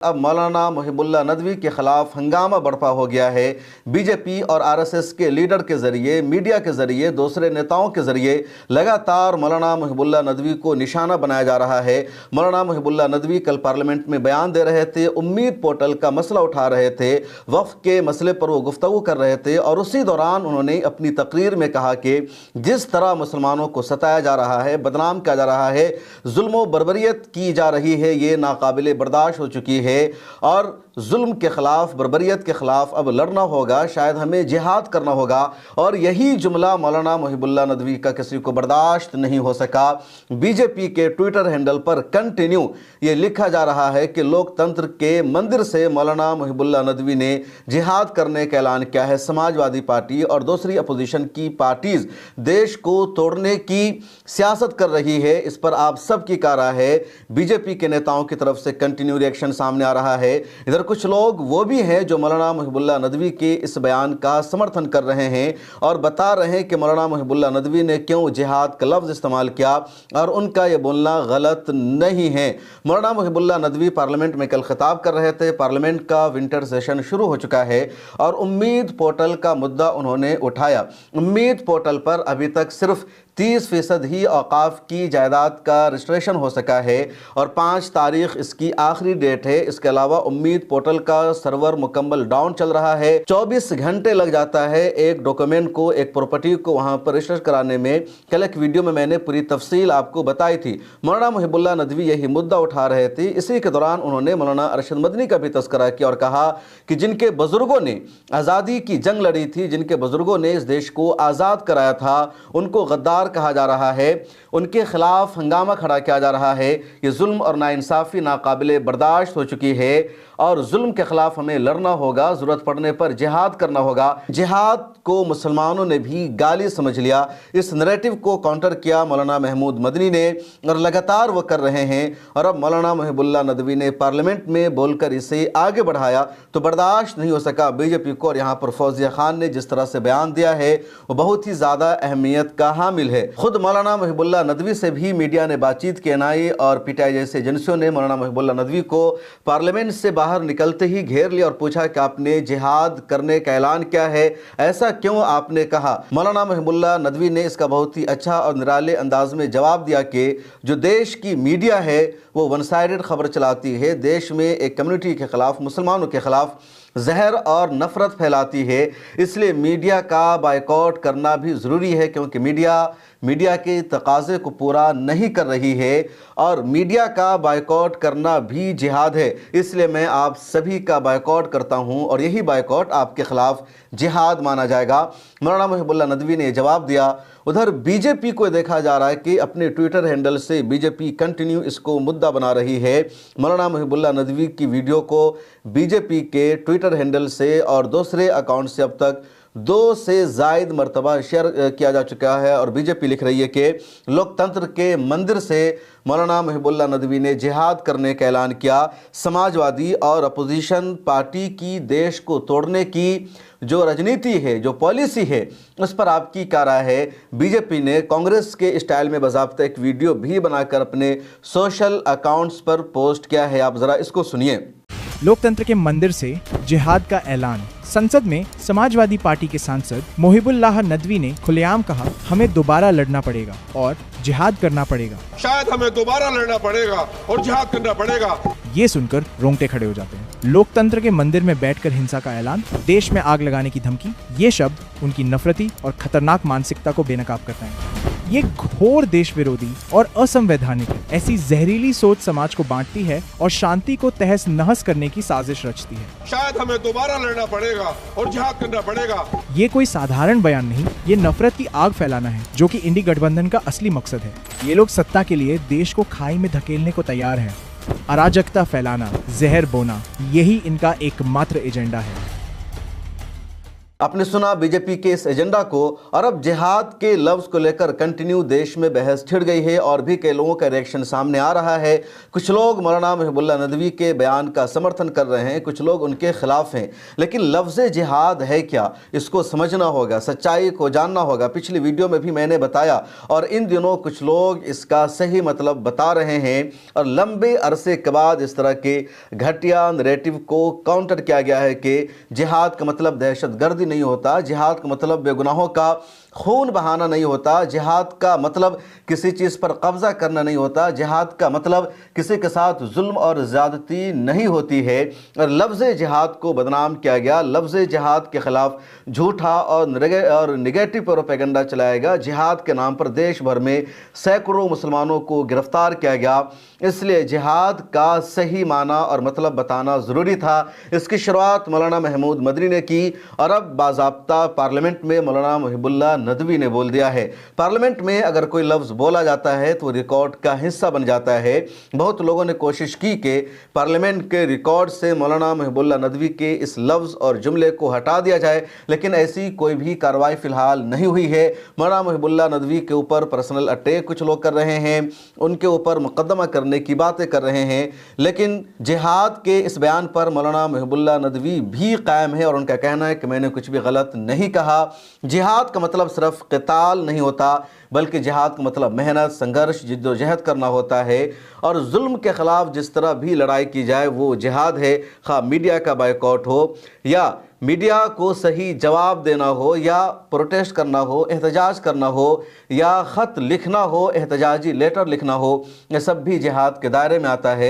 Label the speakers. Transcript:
Speaker 1: अब मौलाना मुहिबुल्लाह नदवी के खिलाफ हंगामा बर्पा हो गया है। बीजेपी और आरएसएस के लीडर के ज़रिए, मीडिया के ज़रिए, दूसरे नेताओं के ज़रिए लगातार मौलाना मुहिबुल्लाह नदवी को निशाना बनाया जा रहा है। मौलाना मुहिबुल्लाह नदवी कल पार्लियामेंट में बयान दे रहे थे, उम्मीद पोर्टल का मसला उठा रहे थे, वक्फ के मसले पर वो गुफ्तगू कर रहे थे और उसी दौरान उन्होंने अपनी तकरीर में कहा कि जिस तरह मुसलमानों को सताया जा रहा है, बदनाम किया जा रहा है, जुल्म बर्बरियत की जा रही है, ये नाकाबिले बर्दाश्त हो चुकी है और जुल्म के खिलाफ, बर्बरियत के खिलाफ अब लड़ना होगा, शायद हमें जिहाद करना होगा। और यही जुमला मौलाना मुहिबुल्लाह नदवी का किसी को बर्दाश्त नहीं हो सका। बीजेपी के ट्विटर हैंडल पर कंटिन्यू ये लिखा जा रहा है कि लोकतंत्र के मंदिर से मौलाना मुहिबुल्लाह नदवी ने जिहाद करने का ऐलान किया है। समाजवादी पार्टी और दूसरी अपोजिशन की पार्टीज देश को तोड़ने की सियासत कर रही है। इस पर आप सब की क्या राय है? बीजेपी के नेताओं की तरफ से कंटिन्यू रिएक्शन सामने आ रहा है। इधर कुछ लोग वो भी हैं जो मौलाना मुहिबुल्लाह नदवी के इस बयान का समर्थन कर रहे हैं और बता रहे हैं कि मौलाना मुहिबुल्लाह नदवी ने क्यों जिहाद का लफ्ज़ इस्तेमाल किया और उनका ये बोलना गलत नहीं है। मौलाना मुहिबुल्लाह नदवी पार्लियामेंट में कल खिताब कर रहे थे। पार्लियामेंट का विंटर सेशन शुरू हो चुका है और उम्मीद पोर्टल का मुद्दा उन्होंने उठाया। उम्मीद पोर्टल पर अभी तक सिर्फ 30% ही औकाफ की जायदाद का रजिस्ट्रेशन हो सका है और 5 तारीख इसकी आखिरी डेट है। इसके अलावा उम्मीद पोर्टल का सर्वर मुकम्मल डाउन चल रहा है। 24 घंटे लग जाता है एक डॉक्यूमेंट को, एक प्रॉपर्टी को वहां पर रजिस्टर कराने में। कल एक वीडियो में मैंने पूरी तफसील आपको बताई थी। मौलाना मुहिबुल्लाह नदवी यही मुद्दा उठा रहे थे। इसी के दौरान उन्होंने मौलाना अरशद मदनी का भी तस्करा किया और कहा कि जिनके बुजुर्गों ने आज़ादी की जंग लड़ी थी, जिनके बुजुर्गों ने इस देश को आज़ाद कराया था, उनको गद्दार कहा जा रहा है, उनके खिलाफ हंगामा खड़ा किया जा रहा है। ये जुल्म और नाइंसाफ़ी नाकाबिले बर्दाश्त हो चुकी है और जुल्म के खिलाफ हमें लड़ना होगा, ज़रूरत पड़ने पर जिहाद करना होगा। जिहाद को मुसलमानों ने भी गाली समझ लिया। इस नैरेटिव को काउंटर किया मौलाना महमूद मदनी ने और लगातार वो कर रहे हैं और अब मौलाना मुहिबुल्लाह नदवी ने पार्लियामेंट में बोलकर इसे आगे बढ़ाया तो बर्दाश्त नहीं हो सका बीजेपी को। और यहाँ पर फौजिया खान ने जिस तरह से बयान दिया है वो बहुत ही ज़्यादा अहमियत का हामिल है। खुद मौलाना मुहिबुल्लाह नदवी से भी मीडिया ने बातचीत की। एनआई और पीटीआई जैसे एजेंसियों ने मौलाना मुहिबुल्लाह नदवी को पार्लियामेंट से बाहर निकलते ही घेर लिया और पूछा कि आपने जिहाद करने का ऐलान किया है, ऐसा क्यों आपने कहा? मौलाना मुहिबुल्लाह नदवी ने इसका बहुत ही अच्छा और निराले अंदाज में जवाब दिया कि जो देश की मीडिया है वो वन साइडेड खबर चलाती है, देश में एक कम्युनिटी के खिलाफ, मुसलमानों के खिलाफ जहर और नफ़रत फैलाती है। इसलिए मीडिया का बायकॉट करना भी ज़रूरी है क्योंकि मीडिया के तकाज़े को पूरा नहीं कर रही है और मीडिया का बायकॉट करना भी जिहाद है। इसलिए मैं आप सभी का बायकॉट करता हूं और यही बायकॉट आपके खिलाफ जिहाद माना जाएगा। मौलाना मुहिबुल्लाह नदवी ने जवाब दिया। उधर बीजेपी को देखा जा रहा है कि अपने ट्विटर हैंडल से बीजेपी कंटिन्यू इसको मुद्दा बना रही है। मौलाना मुहिबुल्लाह नदवी की वीडियो को बीजेपी के ट्विटर हैंडल से और दूसरे अकाउंट से अब तक 2 से ज़ायद मरतबा शेयर किया जा चुका है और बीजेपी लिख रही है कि लोकतंत्र के मंदिर से मौलाना मुहिबुल्लाह नदवी ने जिहाद करने का ऐलान किया। समाजवादी और अपोजिशन पार्टी की देश को तोड़ने की जो राजनीति है, जो पॉलिसी है, उस पर आपकी क्या राय है? बीजेपी ने कांग्रेस के स्टाइल में बाज़ाब्ता एक वीडियो भी बनाकर अपने सोशल अकाउंट्स पर पोस्ट किया है। आप ज़रा इसको सुनिए।
Speaker 2: लोकतंत्र के मंदिर से जिहाद का ऐलान। संसद में समाजवादी पार्टी के सांसद मुहिबुल्लाह नदवी ने खुलेआम कहा, हमें दोबारा लड़ना पड़ेगा और जिहाद करना पड़ेगा।
Speaker 3: शायद हमें दोबारा लड़ना पड़ेगा और जिहाद करना पड़ेगा।
Speaker 2: ये सुनकर रोंगटे खड़े हो जाते हैं। लोकतंत्र के मंदिर में बैठकर हिंसा का ऐलान, देश में आग लगाने की धमकी, ये शब्द उनकी नफरती और खतरनाक मानसिकता को बेनकाब करता है। ये घोर देश विरोधी और असंवैधानिक ऐसी जहरीली सोच समाज को बांटती है और शांति को तहस नहस करने की साजिश रचती है।
Speaker 3: शायद हमें दोबारा लड़ना पड़ेगा और जिहाद करना पड़ेगा।
Speaker 2: ये कोई साधारण बयान नहीं, ये नफरत की आग फैलाना है जो कि इंडी गठबंधन का असली मकसद है। ये लोग सत्ता के लिए देश को खाई में धकेलने को तैयार हैं। अराजकता फैलाना, जहर बोना, यही इनका एकमात्र एजेंडा है।
Speaker 1: आपने सुना बीजेपी के इस एजेंडा को, और अब जिहाद के लफ्ज़ को लेकर कंटिन्यू देश में बहस छिड़ गई है और भी कई लोगों का रिएक्शन सामने आ रहा है। कुछ लोग मौलाना मुहिबुल्लाह नदवी के बयान का समर्थन कर रहे हैं, कुछ लोग उनके खिलाफ हैं। लेकिन लफ्ज़ जिहाद है क्या, इसको समझना होगा, सच्चाई को जानना होगा। पिछली वीडियो में भी मैंने बताया, और इन दिनों कुछ लोग इसका सही मतलब बता रहे हैं, और लंबे अरसे के बाद इस तरह के घटिया नैरेटिव को काउंटर किया गया है कि जिहाद का मतलब दहशतगर्दी नहीं होता, जिहाद का मतलब बेगुनाहों का खून बहाना नहीं होता, जिहाद का मतलब किसी चीज़ पर कब्ज़ा करना नहीं होता, जिहाद का मतलब किसी के साथ जुल्म और ज़्यादती नहीं होती है। और लफ्ज़ जिहाद को बदनाम किया गया, लफ्ज़ जिहाद के ख़िलाफ़ झूठा और निगेटिव प्रोपेगेंडा चलाया गया। जिहाद के नाम पर देश भर में सैकड़ों मुसलमानों को गिरफ़्तार किया गया। इसलिए जिहाद का सही माना और मतलब बताना ज़रूरी था। इसकी शुरुआत मौलाना महमूद मदनी ने की, और अब बाज़ाब्ता पार्लियामेंट में मौलाना मुहिबुल्लाह नदवी ने बोल दिया है। पार्लियामेंट में अगर कोई लफ्ज़ बोला जाता है तो रिकॉर्ड का हिस्सा बन जाता है। बहुत लोगों ने कोशिश की कि पार्लियामेंट के रिकॉर्ड से मौलाना मुहिबुल्लाह नदवी के इस लफ्ज़ और जुमले को हटा दिया जाए, लेकिन ऐसी कोई भी कार्रवाई फ़िलहाल नहीं हुई है। मौलाना मुहिबुल्लाह नदवी के ऊपर पर्सनल अटैक कुछ लोग कर रहे हैं, उनके ऊपर मुकदमा करने की बातें कर रहे हैं, लेकिन जिहाद के इस बयान पर मौलाना मुहिबुल्लाह नदवी भी कायम है, और उनका कहना है कि मैंने कुछ भी गलत नहीं कहा। जिहाद का मतलब सिर्फ क़िताल नहीं होता, बल्कि जिहाद का मतलब मेहनत, संघर्ष, जिद्दोजहद करना होता है। और जुल्म के ख़िलाफ़ जिस तरह भी लड़ाई की जाए वो जिहाद है। खा मीडिया का बायकॉट हो, या मीडिया को सही जवाब देना हो, या प्रोटेस्ट करना हो, एहतजाज करना हो, या ख़त लिखना हो, एहतजाजी लेटर लिखना हो, ये सब भी जिहाद के दायरे में आता है।